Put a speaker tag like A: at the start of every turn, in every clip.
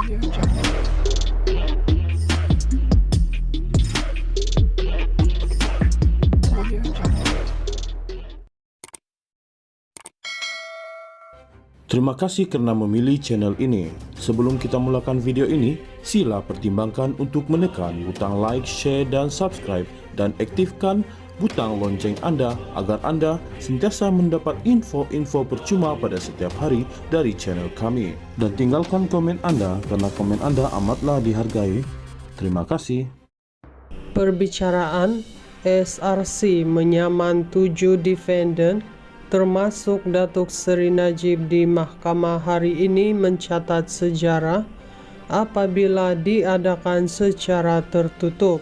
A: Terima kasih karena memilih channel ini. Sebelum kita mulakan video ini, sila pertimbangkan untuk menekan butang like, share, dan subscribe, dan aktifkan butang lonceng Anda agar Anda sentiasa mendapat info-info percuma pada setiap hari dari channel kami. Dan tinggalkan komen Anda karena komen Anda amatlah dihargai. Terima kasih.
B: Perbicaraan SRC menyaman 7 defendant termasuk Datuk Seri Najib di mahkamah hari ini mencatat sejarah apabila diadakan secara tertutup.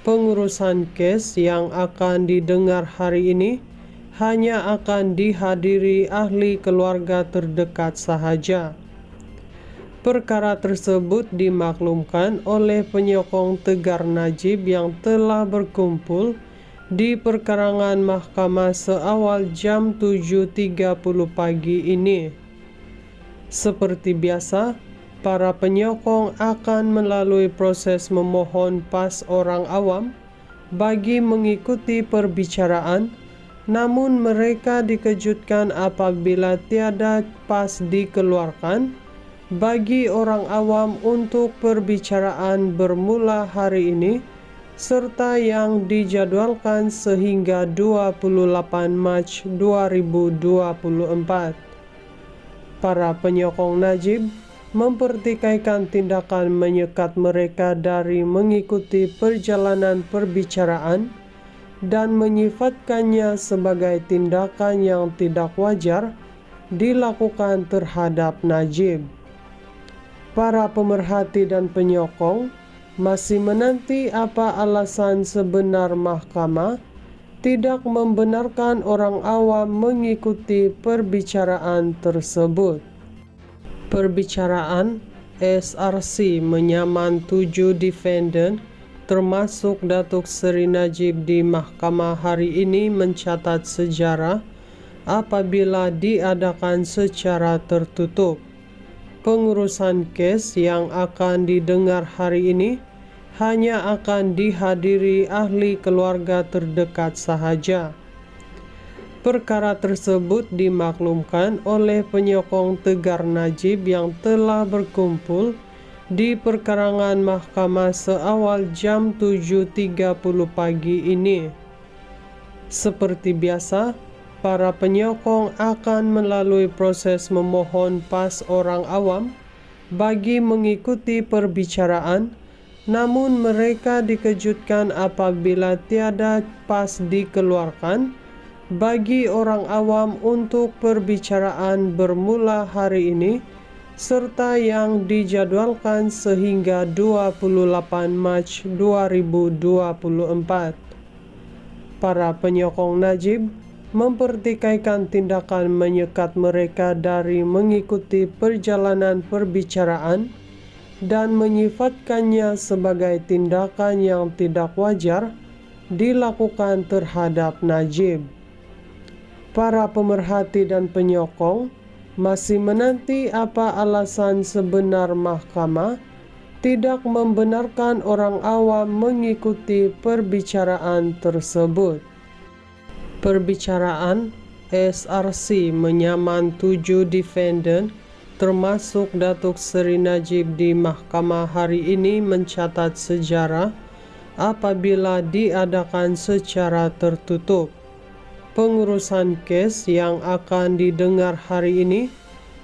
B: Pengurusan kes yang akan didengar hari ini hanya akan dihadiri ahli keluarga terdekat sahaja. Perkara tersebut dimaklumkan oleh penyokong Tegar Najib yang telah berkumpul di perkarangan mahkamah seawal jam 7.30 pagi ini. Seperti biasa, para penyokong akan melalui proses memohon pas orang awam bagi mengikuti perbicaraan, namun mereka dikejutkan apabila tiada pas dikeluarkan bagi orang awam untuk perbicaraan bermula hari ini, serta yang dijadwalkan sehingga 28 Mac 2024. Para penyokong Najib mempertikaikan tindakan menyekat mereka dari mengikuti perjalanan perbicaraan dan menyifatkannya sebagai tindakan yang tidak wajar dilakukan terhadap Najib. Para pemerhati dan penyokong masih menanti apa alasan sebenar mahkamah tidak membenarkan orang awam mengikuti perbicaraan tersebut. Perbicaraan SRC menyaman 7 defendant termasuk Datuk Seri Najib di mahkamah hari ini mencatat sejarah apabila diadakan secara tertutup. Pengurusan kes yang akan didengar hari ini hanya akan dihadiri ahli keluarga terdekat sahaja. Perkara tersebut dimaklumkan oleh penyokong Tegar Najib yang telah berkumpul di perkarangan mahkamah seawal jam 7.30 pagi ini. Seperti biasa, para penyokong akan melalui proses memohon pas orang awam bagi mengikuti perbicaraan, namun mereka dikejutkan apabila tiada pas dikeluarkan bagi orang awam untuk perbicaraan bermula hari ini, serta yang dijadwalkan sehingga 28 Mac 2024. Para penyokong Najib mempertikaikan tindakan menyekat mereka dari mengikuti perjalanan perbicaraan dan menyifatkannya sebagai tindakan yang tidak wajar dilakukan terhadap Najib. Para pemerhati dan penyokong masih menanti apa alasan sebenar mahkamah tidak membenarkan orang awam mengikuti perbicaraan tersebut. Perbicaraan SRC menyaman 7 defendant termasuk Datuk Seri Najib di mahkamah hari ini mencatat sejarah apabila diadakan secara tertutup. Pengurusan kes yang akan didengar hari ini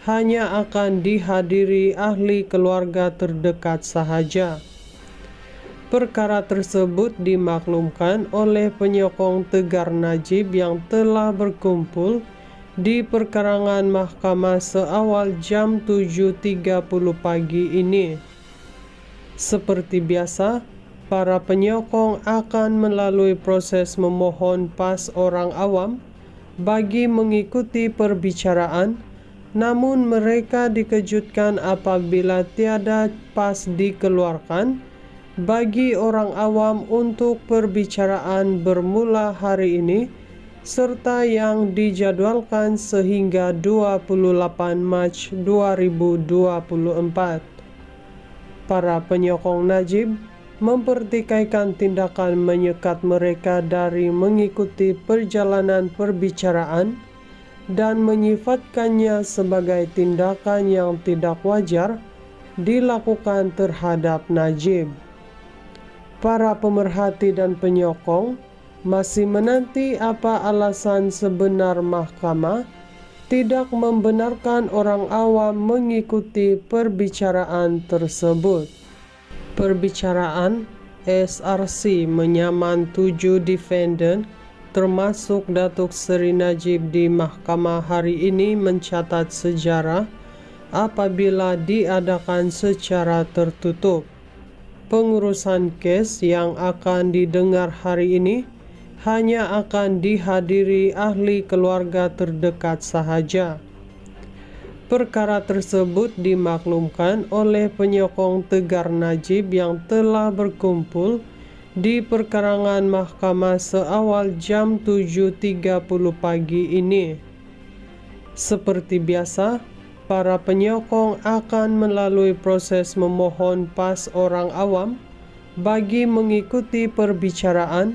B: hanya akan dihadiri ahli keluarga terdekat sahaja. Perkara tersebut dimaklumkan oleh penyokong Tegar Najib yang telah berkumpul di perkarangan mahkamah seawal jam 7.30 pagi ini. Seperti biasa, para penyokong akan melalui proses memohon pas orang awam bagi mengikuti perbicaraan, namun mereka dikejutkan apabila tiada pas dikeluarkan bagi orang awam untuk perbicaraan bermula hari ini, serta yang dijadwalkan sehingga 28 Mac 2024. Para penyokong Najib mempertikaikan tindakan menyekat mereka dari mengikuti perjalanan perbicaraan dan menyifatkannya sebagai tindakan yang tidak wajar dilakukan terhadap Najib. Para pemerhati dan penyokong masih menanti apa alasan sebenar mahkamah tidak membenarkan orang awam mengikuti perbicaraan tersebut. Perbicaraan SRC menyaman 7 defendant termasuk Datuk Seri Najib di mahkamah hari ini mencatat sejarah apabila diadakan secara tertutup. Pengurusan kes yang akan didengar hari ini hanya akan dihadiri ahli keluarga terdekat sahaja. Perkara tersebut dimaklumkan oleh penyokong tegar Najib yang telah berkumpul di perkarangan mahkamah seawal jam 7.30 pagi ini. Seperti biasa, para penyokong akan melalui proses memohon pas orang awam bagi mengikuti perbicaraan,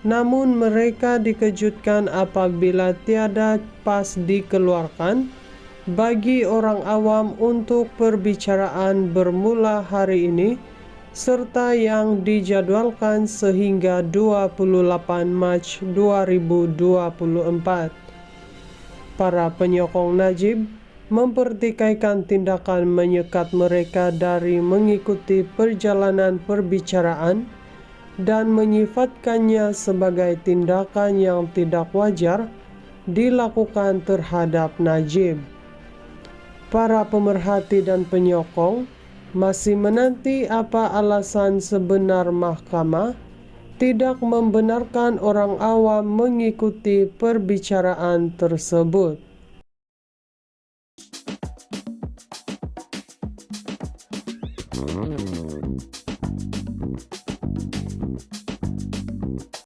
B: namun mereka dikejutkan apabila tiada pas dikeluarkan bagi orang awam untuk perbicaraan bermula hari ini serta yang dijadwalkan sehingga 28 Mac 2024. Para penyokong Najib mempertikaikan tindakan menyekat mereka dari mengikuti perjalanan perbicaraan dan menyifatkannya sebagai tindakan yang tidak wajar dilakukan terhadap Najib. Para pemerhati dan penyokong masih menanti apa alasan sebenar mahkamah tidak membenarkan orang awam mengikuti perbicaraan tersebut.